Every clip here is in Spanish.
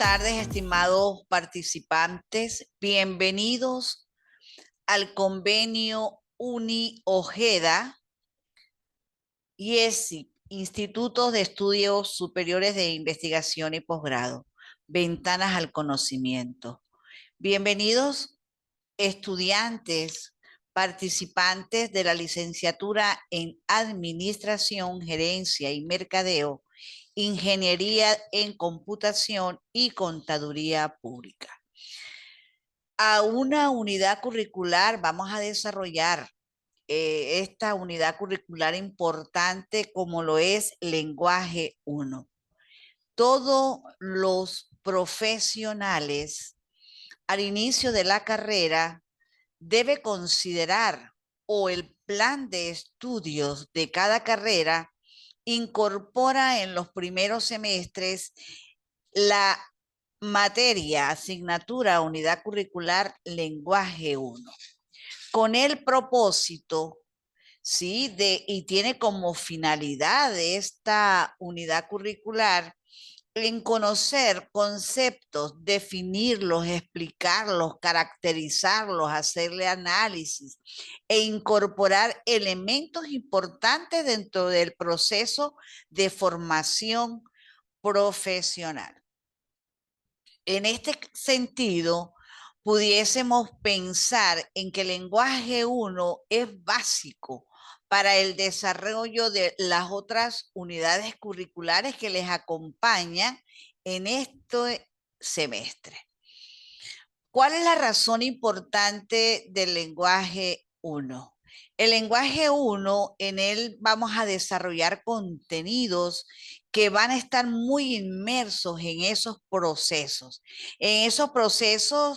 tardes, estimados participantes. Bienvenidos al convenio Uni Ojeda IESI, Institutos de Estudios Superiores de Investigación y Posgrado, Ventanas al Conocimiento. Bienvenidos estudiantes, participantes de la licenciatura en Administración, Gerencia y Mercadeo, Ingeniería en Computación y Contaduría Pública. A una unidad curricular vamos a desarrollar esta unidad curricular importante como lo es Lenguaje 1. Todos los profesionales al inicio de la carrera debe considerar o el plan de estudios de cada carrera incorpora en los primeros semestres la materia, asignatura, unidad curricular, lenguaje 1, con el propósito, ¿sí? Y tiene como finalidad de esta unidad curricular en conocer conceptos, definirlos, explicarlos, caracterizarlos, hacerle análisis e incorporar elementos importantes dentro del proceso de formación profesional. En este sentido, pudiésemos pensar en que el lenguaje 1 es básico para el desarrollo de las otras unidades curriculares que les acompañan en este semestre. ¿Cuál es la razón importante del lenguaje 1? El lenguaje 1, en él vamos a desarrollar contenidos que van a estar muy inmersos en esos procesos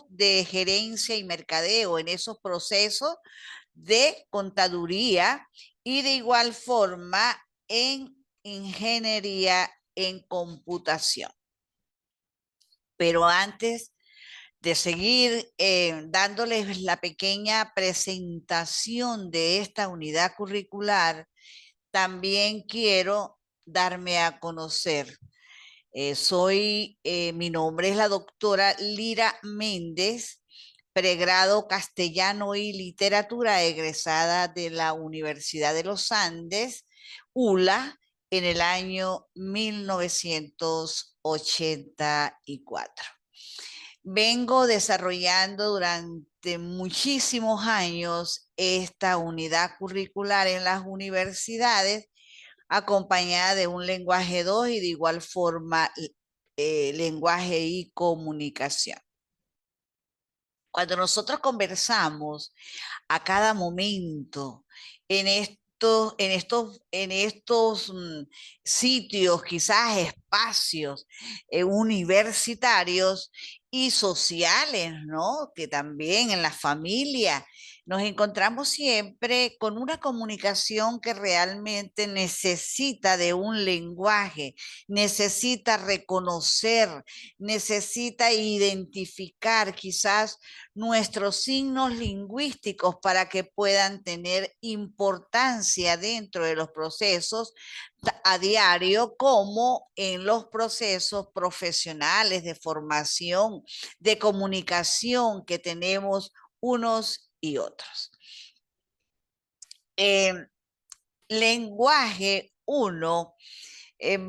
de gerencia y mercadeo, en esos procesos de contaduría y de igual forma en ingeniería en computación. Pero antes de seguir dándoles la pequeña presentación de esta unidad curricular, también quiero darme a conocer. Mi nombre es la doctora Lira Méndez, pregrado castellano y literatura, egresada de la Universidad de los Andes, ULA, en el año 1984. Vengo desarrollando durante muchísimos años esta unidad curricular en las universidades, acompañada de un lenguaje 2 y de igual forma lenguaje y comunicación. Cuando nosotros conversamos a cada momento en estos sitios, quizás espacios universitarios y sociales, ¿no? Que también en la familia nos encontramos siempre con una comunicación que realmente necesita de un lenguaje, necesita reconocer, necesita identificar quizás nuestros signos lingüísticos para que puedan tener importancia dentro de los procesos a diario, como en los procesos profesionales de formación, de comunicación que tenemos unos y otros. Lenguaje 1. En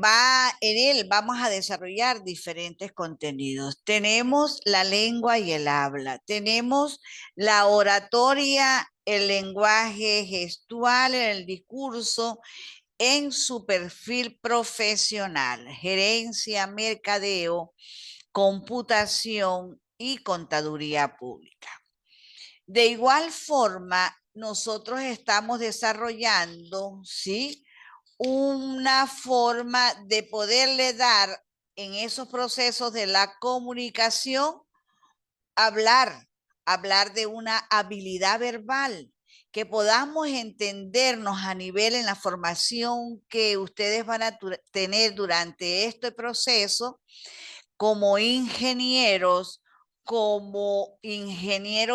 él vamos a desarrollar diferentes contenidos. Tenemos la lengua y el habla, tenemos la oratoria, el lenguaje gestual, el discurso en su perfil profesional, gerencia, mercadeo, computación y contaduría pública. De igual forma, nosotros estamos desarrollando, ¿sí?, una forma de poderle dar en esos procesos de la comunicación, hablar de una habilidad verbal, que podamos entendernos a nivel en la formación que ustedes van a tener durante este proceso como ingenieros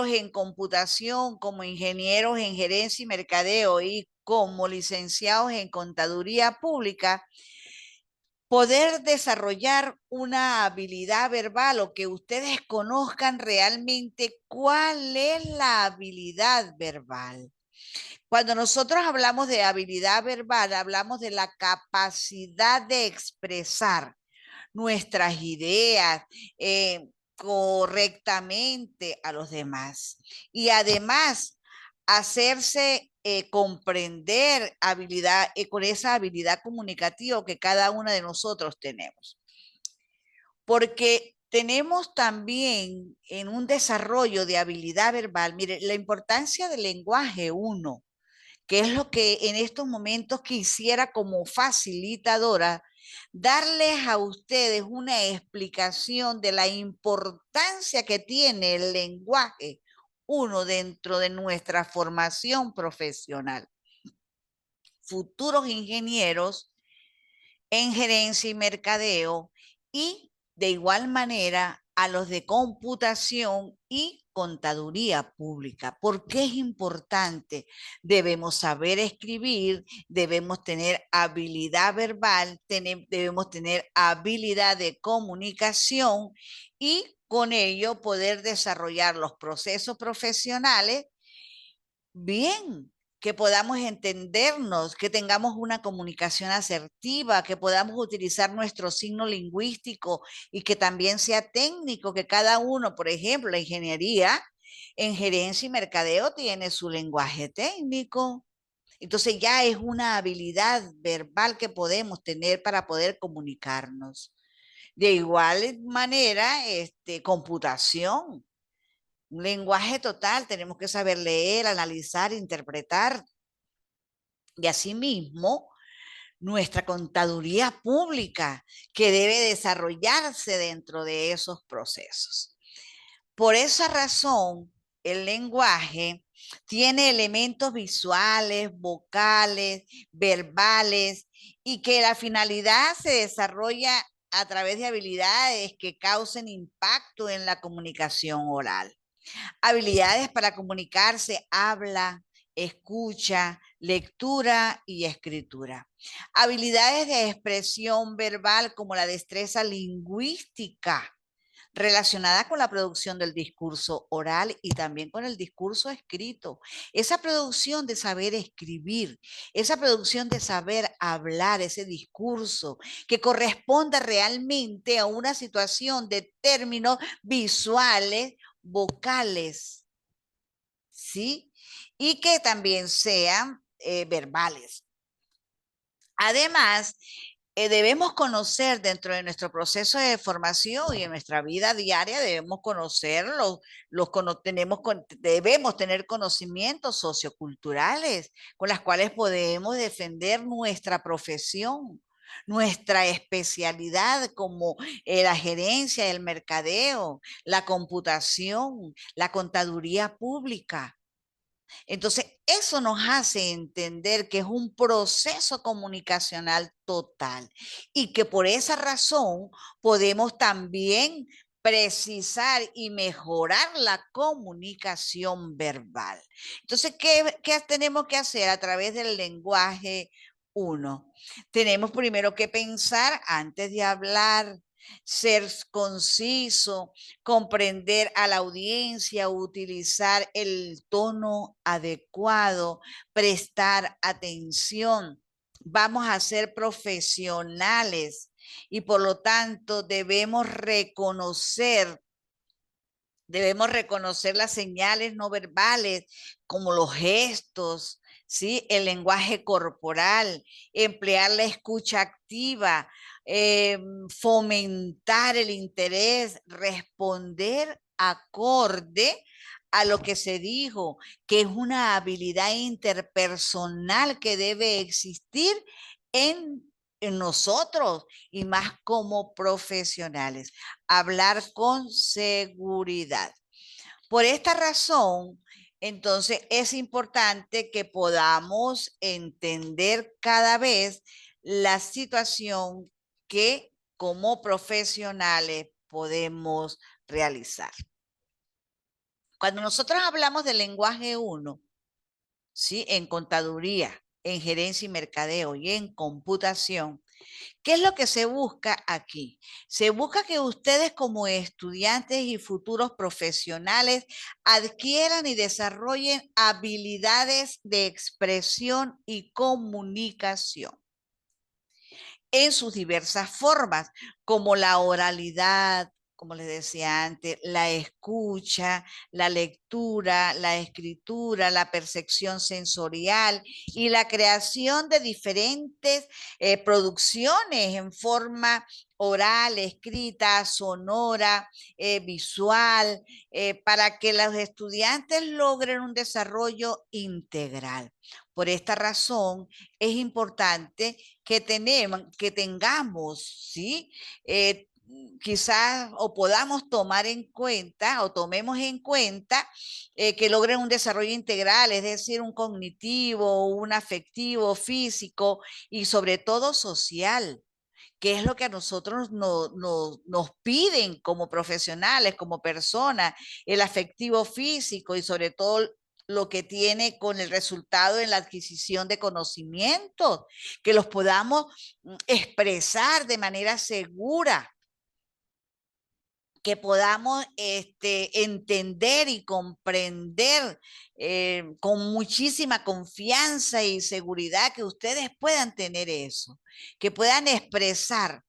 en computación, como ingenieros en gerencia y mercadeo y como licenciados en contaduría pública, poder desarrollar una habilidad verbal o que ustedes conozcan realmente cuál es la habilidad verbal. Cuando nosotros hablamos de habilidad verbal, hablamos de la capacidad de expresar nuestras ideas correctamente a los demás. Y además, hacerse comprender habilidad, con esa habilidad comunicativa que cada uno de nosotros tenemos. Porque tenemos también en un desarrollo de habilidad verbal, mire, la importancia del lenguaje uno, que es lo que en estos momentos quisiera como facilitadora darles a ustedes una explicación de la importancia que tiene el lenguaje uno dentro de nuestra formación profesional. Futuros ingenieros en gerencia y mercadeo y de igual manera a los de computación y contaduría pública. ¿Por qué es importante? Debemos saber escribir, debemos tener habilidad verbal, debemos tener habilidad de comunicación y con ello poder desarrollar los procesos profesionales bien, que podamos entendernos, que tengamos una comunicación asertiva, que podamos utilizar nuestro signo lingüístico y que también sea técnico, que cada uno, por ejemplo, la ingeniería en gerencia y mercadeo tiene su lenguaje técnico. Entonces ya es una habilidad verbal que podemos tener para poder comunicarnos. De igual manera, computación. Un lenguaje total, tenemos que saber leer, analizar, interpretar. Y asimismo, nuestra contaduría pública, que debe desarrollarse dentro de esos procesos. Por esa razón, el lenguaje tiene elementos visuales, vocales, verbales, y que la finalidad se desarrolla a través de habilidades que causen impacto en la comunicación oral. Habilidades para comunicarse, habla, escucha, lectura y escritura. Habilidades de expresión verbal como la destreza lingüística relacionada con la producción del discurso oral y también con el discurso escrito. Esa producción de saber escribir, esa producción de saber hablar, ese discurso que corresponda realmente a una situación de términos visuales, vocales, ¿sí? Y que también sean verbales. Además, debemos conocer dentro de nuestro proceso de formación y en nuestra vida diaria, debemos conocer debemos tener conocimientos socioculturales con las cuales podemos defender nuestra profesión, nuestra especialidad como la gerencia, el mercadeo, la computación, la contaduría pública. Entonces, eso nos hace entender que es un proceso comunicacional total y que por esa razón podemos también precisar y mejorar la comunicación verbal. Entonces, ¿qué tenemos que hacer a través del lenguaje uno? Tenemos primero que pensar antes de hablar, ser conciso, comprender a la audiencia, utilizar el tono adecuado, prestar atención. Vamos a ser profesionales y por lo tanto debemos reconocer las señales no verbales como los gestos, ¿sí? El lenguaje corporal, emplear la escucha activa, fomentar el interés, responder acorde a lo que se dijo, que es una habilidad interpersonal que debe existir en nosotros y más como profesionales. Hablar con seguridad. Por esta razón, entonces es importante que podamos entender cada vez la situación que como profesionales podemos realizar. Cuando nosotros hablamos del lenguaje uno, ¿sí? En contaduría, en gerencia y mercadeo y en computación, ¿qué es lo que se busca aquí? Se busca que ustedes como estudiantes y futuros profesionales adquieran y desarrollen habilidades de expresión y comunicación en sus diversas formas, como la oralidad, como les decía antes, la escucha, la lectura, la escritura, la percepción sensorial y la creación de diferentes producciones en forma oral, escrita, sonora, visual, para que los estudiantes logren un desarrollo integral. Por esta razón, es importante que tengamos, ¿sí? Quizás o podamos tomar en cuenta o tomemos en cuenta que logren un desarrollo integral, es decir, un cognitivo, un afectivo, físico y sobre todo social, que es lo que a nosotros nos piden como profesionales, como personas, el afectivo físico y sobre todo lo que tiene con el resultado en la adquisición de conocimientos, que los podamos expresar de manera segura, que podamos entender y comprender con muchísima confianza y seguridad, que ustedes puedan tener eso, que puedan expresar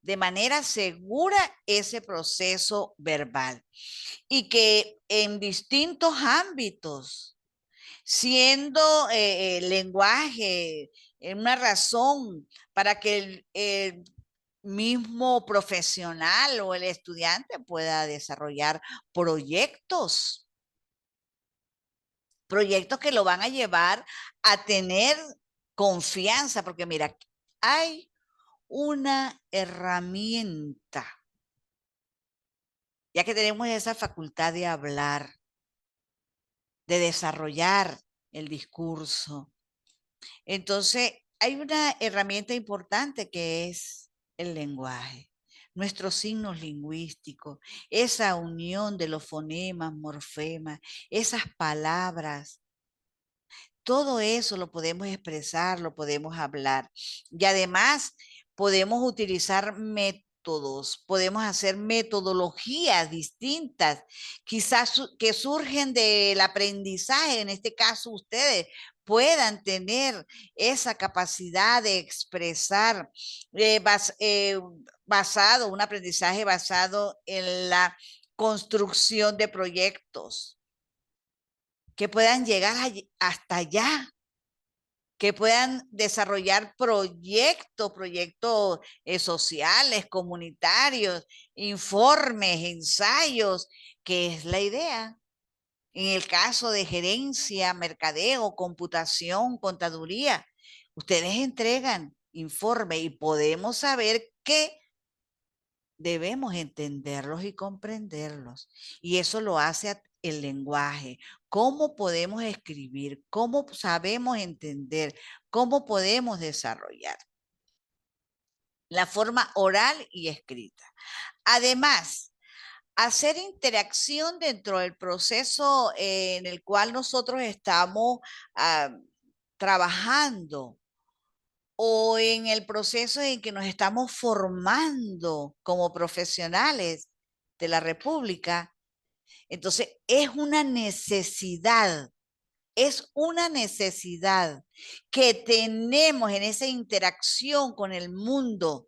de manera segura ese proceso verbal y que en distintos ámbitos, siendo lenguaje una razón para que el mismo profesional o el estudiante pueda desarrollar proyectos, proyectos que lo van a llevar a tener confianza, porque mira, hay una herramienta, ya que tenemos esa facultad de hablar, de desarrollar el discurso. Entonces, hay una herramienta importante que es el lenguaje, nuestros signos lingüísticos, esa unión de los fonemas, morfemas, esas palabras. Todo eso lo podemos expresar, lo podemos hablar. Y además podemos utilizar métodos, podemos hacer metodologías distintas, quizás que surgen del aprendizaje. En este caso, ustedes puedan tener esa capacidad de expresar basado, un aprendizaje basado en la construcción de proyectos que puedan llegar hasta allá, que puedan desarrollar proyectos sociales, comunitarios, informes, ensayos, que es la idea. En el caso de gerencia, mercadeo, computación, contaduría, ustedes entregan informe y podemos saber qué debemos entenderlos y comprenderlos. Y eso lo hace el lenguaje. ¿Cómo podemos escribir? ¿Cómo sabemos entender? ¿Cómo podemos desarrollar? La forma oral y escrita. Además, hacer interacción dentro del proceso en el cual nosotros estamos trabajando, o en el proceso en que nos estamos formando como profesionales de la República. Entonces, es una necesidad que tenemos en esa interacción con el mundo.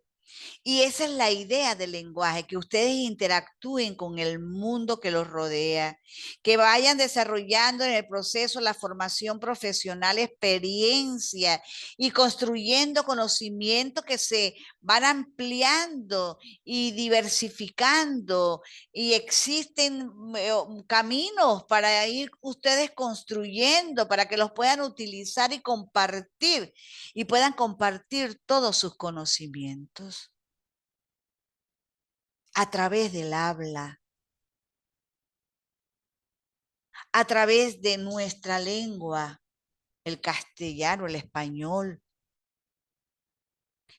Y esa es la idea del lenguaje, que ustedes interactúen con el mundo que los rodea, que vayan desarrollando en el proceso la formación profesional, experiencia y construyendo conocimientos que se van ampliando y diversificando, y existen caminos para ir ustedes construyendo, para que los puedan utilizar y puedan compartir todos sus conocimientos a través del habla, a través de nuestra lengua, el castellano, el español,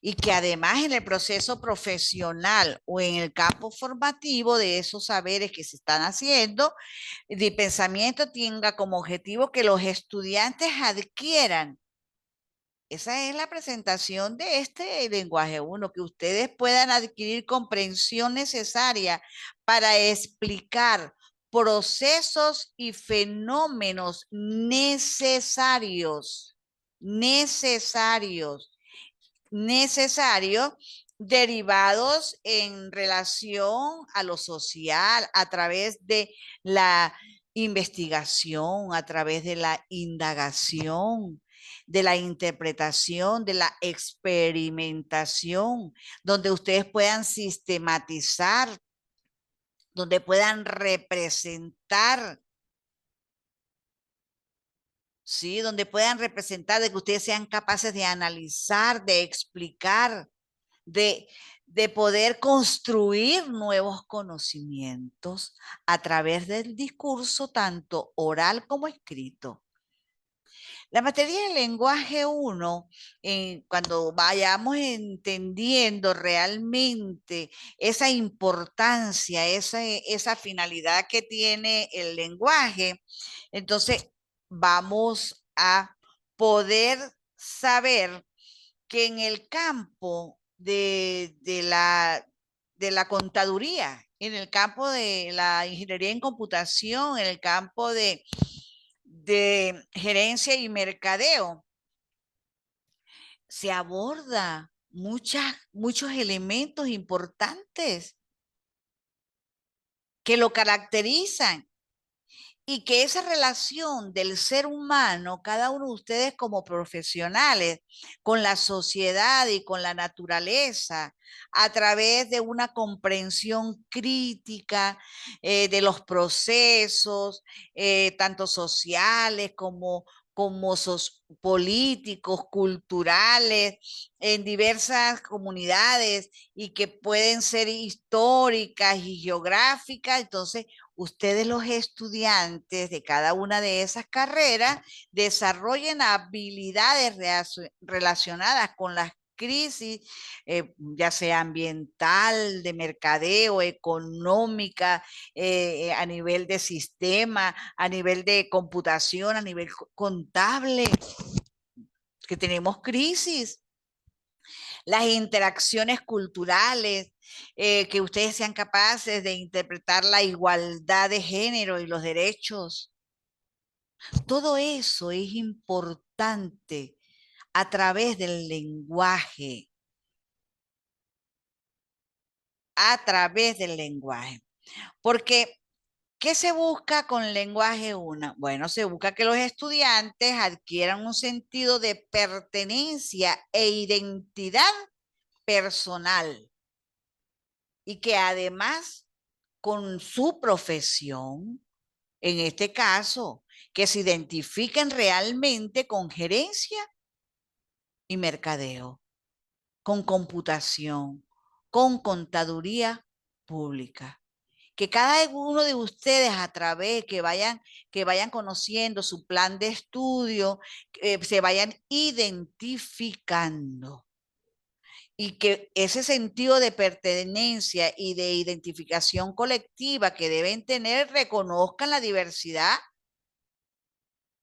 y que además en el proceso profesional o en el campo formativo de esos saberes que se están haciendo, de pensamiento tenga como objetivo que los estudiantes adquieran Esa es la presentación de este lenguaje uno, que ustedes puedan adquirir comprensión necesaria para explicar procesos y fenómenos necesarios, necesarios, necesarios, derivados en relación a lo social, a través de la investigación, a través de la indagación, de la interpretación, de la experimentación, donde ustedes puedan sistematizar, donde puedan representar, ¿sí? Donde puedan representar, de que ustedes sean capaces de analizar, de explicar, de, de poder construir nuevos conocimientos a través del discurso, tanto oral como escrito. La materia del lenguaje uno, cuando vayamos entendiendo realmente esa importancia, esa finalidad que tiene el lenguaje, entonces vamos a poder saber que en el campo de la contaduría, en el campo de la ingeniería en computación, en el campo de gerencia y mercadeo, se aborda muchos elementos importantes que lo caracterizan y que esa relación del ser humano, cada uno de ustedes como profesionales, con la sociedad y con la naturaleza, a través de una comprensión crítica de los procesos, tanto sociales como políticos, culturales, en diversas comunidades y que pueden ser históricas y geográficas. Entonces, ustedes los estudiantes de cada una de esas carreras desarrollen habilidades relacionadas con las crisis, ya sea ambiental, de mercadeo, económica, a nivel de sistema, a nivel de computación, a nivel contable, que tenemos crisis, las interacciones culturales, que ustedes sean capaces de interpretar la igualdad de género y los derechos. Todo eso es importante a través del lenguaje, a través del lenguaje. Porque, ¿qué se busca con lenguaje una? Bueno, se busca que los estudiantes adquieran un sentido de pertenencia e identidad personal y que además con su profesión, en este caso, que se identifiquen realmente con gerencia y mercadeo, con computación, con contaduría pública. Que cada uno de ustedes a través que vayan conociendo su plan de estudio, se vayan identificando y que ese sentido de pertenencia y de identificación colectiva que deben tener reconozcan la diversidad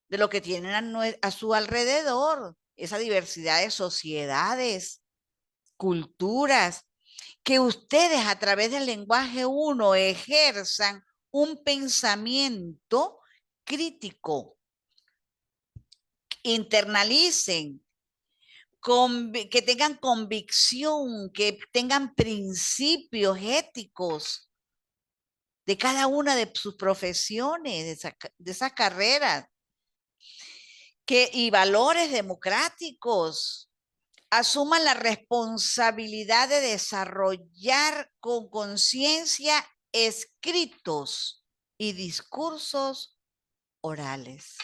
de lo que tienen a su alrededor, esa diversidad de sociedades, culturas, que ustedes a través del lenguaje uno ejerzan un pensamiento crítico, internalicen, que tengan convicción, que tengan principios éticos de cada una de sus profesiones, de esas carreras, y valores democráticos. Asuman la responsabilidad de desarrollar con conciencia escritos y discursos orales.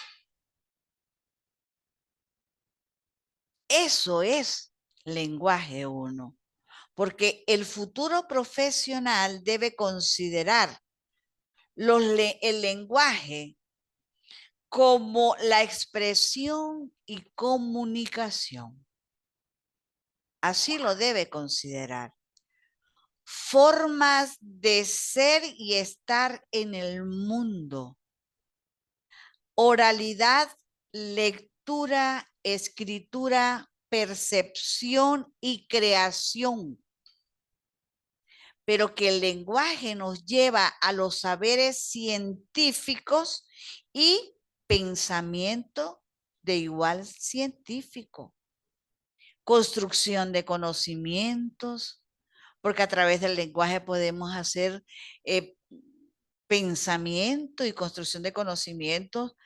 Eso es lenguaje uno, porque el futuro profesional debe considerar el lenguaje como la expresión y comunicación. Así lo debe considerar. Formas de ser y estar en el mundo. Oralidad, lectura, escritura percepción y creación, pero que el lenguaje nos lleva a los saberes científicos y pensamiento de igual científico, construcción de conocimientos, porque a través del lenguaje podemos hacer pensamiento y construcción de conocimientos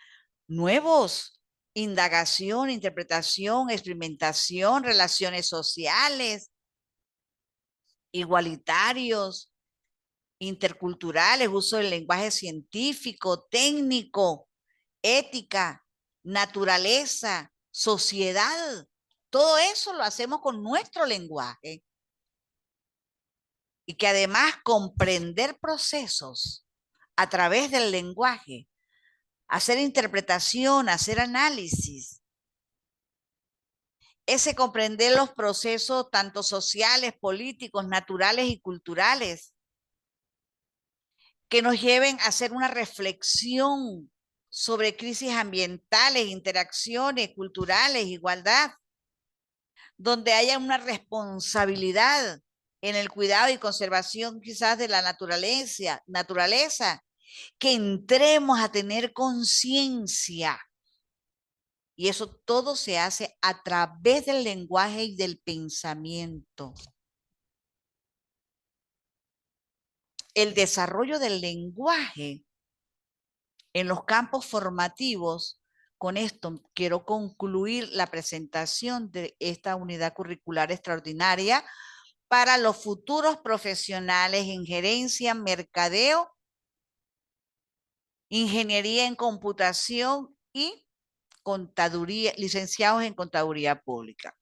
nuevos, indagación, interpretación, experimentación, relaciones sociales, igualitarios, interculturales, uso del lenguaje científico, técnico, ética, naturaleza, sociedad. Todo eso lo hacemos con nuestro lenguaje. Y que además comprender procesos a través del lenguaje, hacer interpretación, hacer análisis, ese comprender los procesos tanto sociales, políticos, naturales y culturales, que nos lleven a hacer una reflexión sobre crisis ambientales, interacciones culturales, igualdad, donde haya una responsabilidad en el cuidado y conservación quizás de la naturaleza, que entremos a tener conciencia. Y eso todo se hace a través del lenguaje y del pensamiento. El desarrollo del lenguaje en los campos formativos, con esto quiero concluir la presentación de esta unidad curricular extraordinaria para los futuros profesionales en gerencia, mercadeo, ingeniería en computación y contaduría, licenciados en contaduría pública.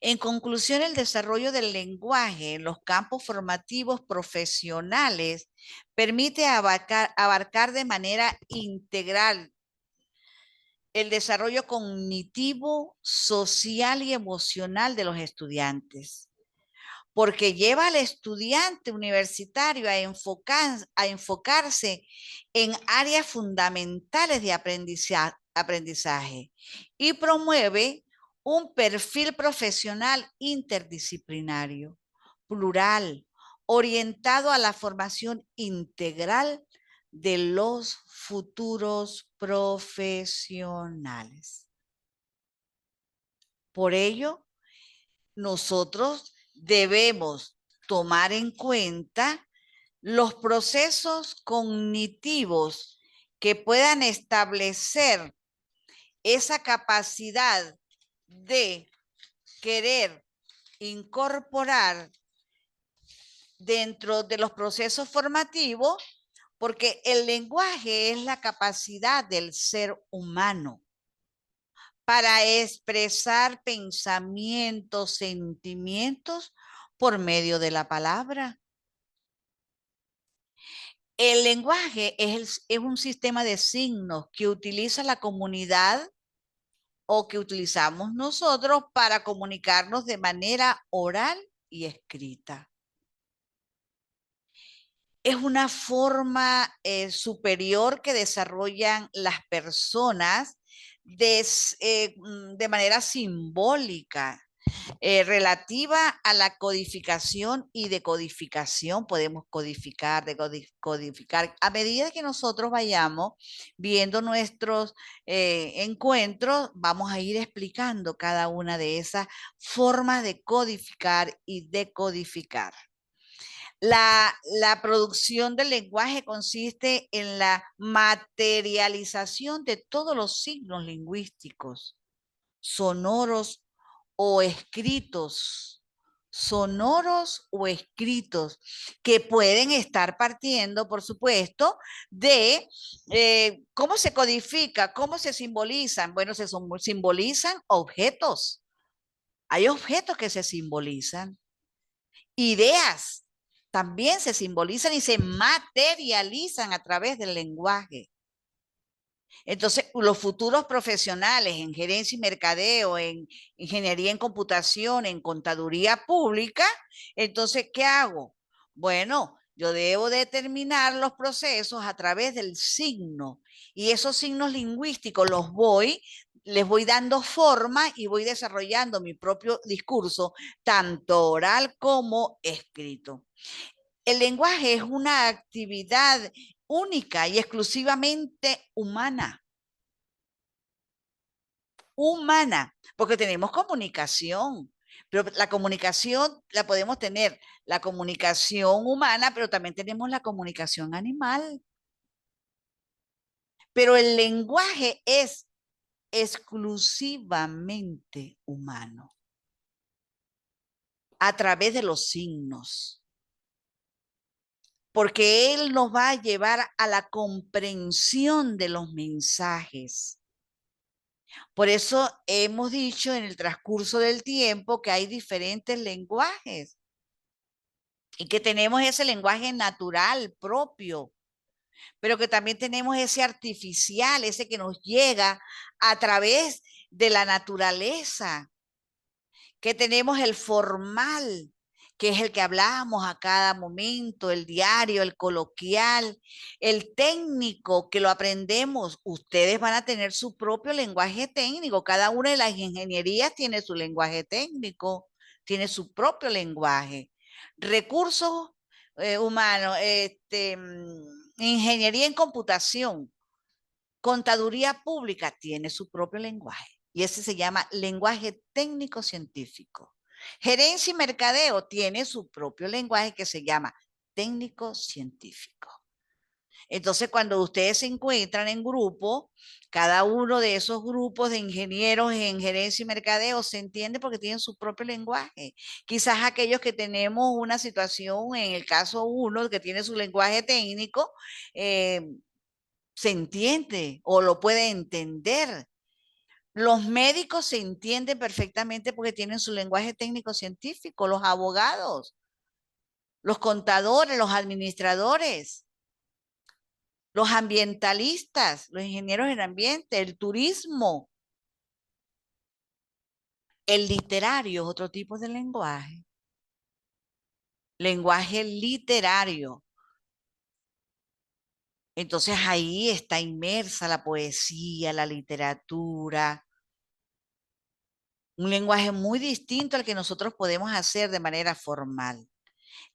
En conclusión, el desarrollo del lenguaje en los campos formativos profesionales permite abarcar de manera integral el desarrollo cognitivo, social y emocional de los estudiantes, porque lleva al estudiante universitario a enfocarse en áreas fundamentales de aprendizaje y promueve un perfil profesional interdisciplinario, plural, orientado a la formación integral de los futuros profesionales. Por ello, nosotros debemos tomar en cuenta los procesos cognitivos que puedan establecer esa capacidad de querer incorporar dentro de los procesos formativos, porque el lenguaje es la capacidad del ser humano para expresar pensamientos, sentimientos por medio de la palabra. El lenguaje es un sistema de signos que utiliza la comunidad o que utilizamos nosotros para comunicarnos de manera oral y escrita. Es una forma superior que desarrollan las personas de manera simbólica, relativa a la codificación y decodificación. Podemos codificar, decodificar. A medida que nosotros vayamos viendo nuestros encuentros, vamos a ir explicando cada una de esas formas de codificar y decodificar. La producción del lenguaje consiste en la materialización de todos los signos lingüísticos, sonoros o escritos, que pueden estar partiendo, por supuesto, de cómo se codifica, cómo se simbolizan. Bueno, se simbolizan objetos. Hay objetos que se simbolizan. Ideas también se simbolizan y se materializan a través del lenguaje. Entonces, los futuros profesionales en gerencia y mercadeo, en ingeniería en computación, en contaduría pública, entonces, ¿qué hago? Bueno, yo debo determinar los procesos a través del signo y esos signos lingüísticos los voy les voy dando forma y voy desarrollando mi propio discurso, tanto oral como escrito. El lenguaje es una actividad única y exclusivamente humana. Humana, porque tenemos comunicación, pero la comunicación la podemos tener, la comunicación humana, pero también tenemos la comunicación animal. Pero el lenguaje es exclusivamente humano, a través de los signos, porque él nos va a llevar a la comprensión de los mensajes. Por eso hemos dicho en el transcurso del tiempo que hay diferentes lenguajes y que tenemos ese lenguaje natural propio, pero que también tenemos ese artificial, ese que nos llega a través de la naturaleza, que tenemos el formal, que es el que hablamos a cada momento, el diario, el coloquial, el técnico, que lo aprendemos. Ustedes van a tener su propio lenguaje técnico. Cada una de las ingenierías tiene su lenguaje técnico, tiene su propio lenguaje. Recursos humanos, ingeniería en computación, contaduría pública, tiene su propio lenguaje. Y ese se llama lenguaje técnico científico. Gerencia y mercadeo tiene su propio lenguaje que se llama técnico científico. Entonces, cuando ustedes se encuentran en grupo, cada uno de esos grupos de ingenieros en gerencia y mercadeo se entiende porque tienen su propio lenguaje. Quizás aquellos que tenemos una situación, en el caso uno que tiene su lenguaje técnico, se entiende o lo puede entender. Los médicos se entienden perfectamente porque tienen su lenguaje técnico científico, los abogados, los contadores, los administradores, los ambientalistas, los ingenieros en ambiente, el turismo, el literario es otro tipo de lenguaje literario. Entonces ahí está inmersa la poesía, la literatura, un lenguaje muy distinto al que nosotros podemos hacer de manera formal.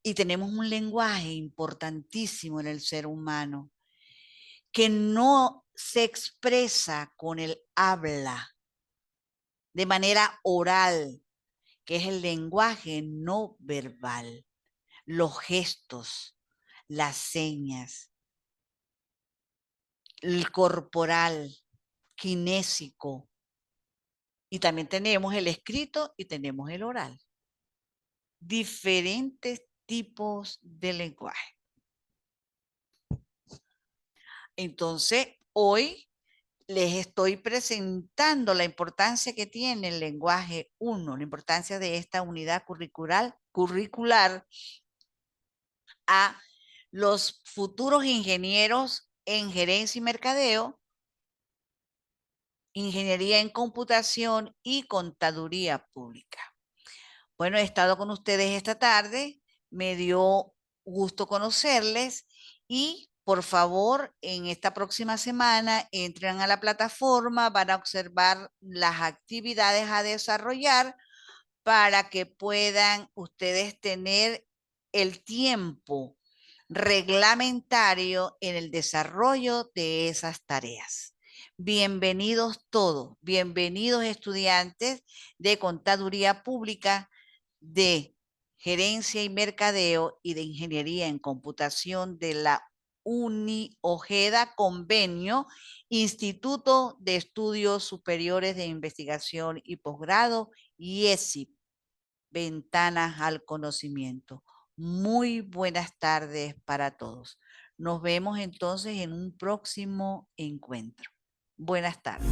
Y tenemos un lenguaje importantísimo en el ser humano que no se expresa con el habla de manera oral, que es el lenguaje no verbal, los gestos, las señas, el corporal, kinésico. Y también tenemos el escrito y tenemos el oral. Diferentes tipos de lenguaje. Entonces, hoy les estoy presentando la importancia que tiene el lenguaje 1, la importancia de esta unidad curricular a los futuros ingenieros en gerencia y mercadeo, ingeniería en computación y contaduría pública. Bueno, he estado con ustedes esta tarde, me dio gusto conocerles y por favor, en esta próxima semana entren a la plataforma, van a observar las actividades a desarrollar para que puedan ustedes tener el tiempo reglamentario en el desarrollo de esas tareas. Bienvenidos todos, bienvenidos estudiantes de Contaduría Pública, de Gerencia y Mercadeo y de Ingeniería en Computación de la Uni Ojeda Convenio, Instituto de Estudios Superiores de Investigación y Posgrado, IESIP, Ventanas al Conocimiento. Muy buenas tardes para todos. Nos vemos entonces en un próximo encuentro. Buenas tardes.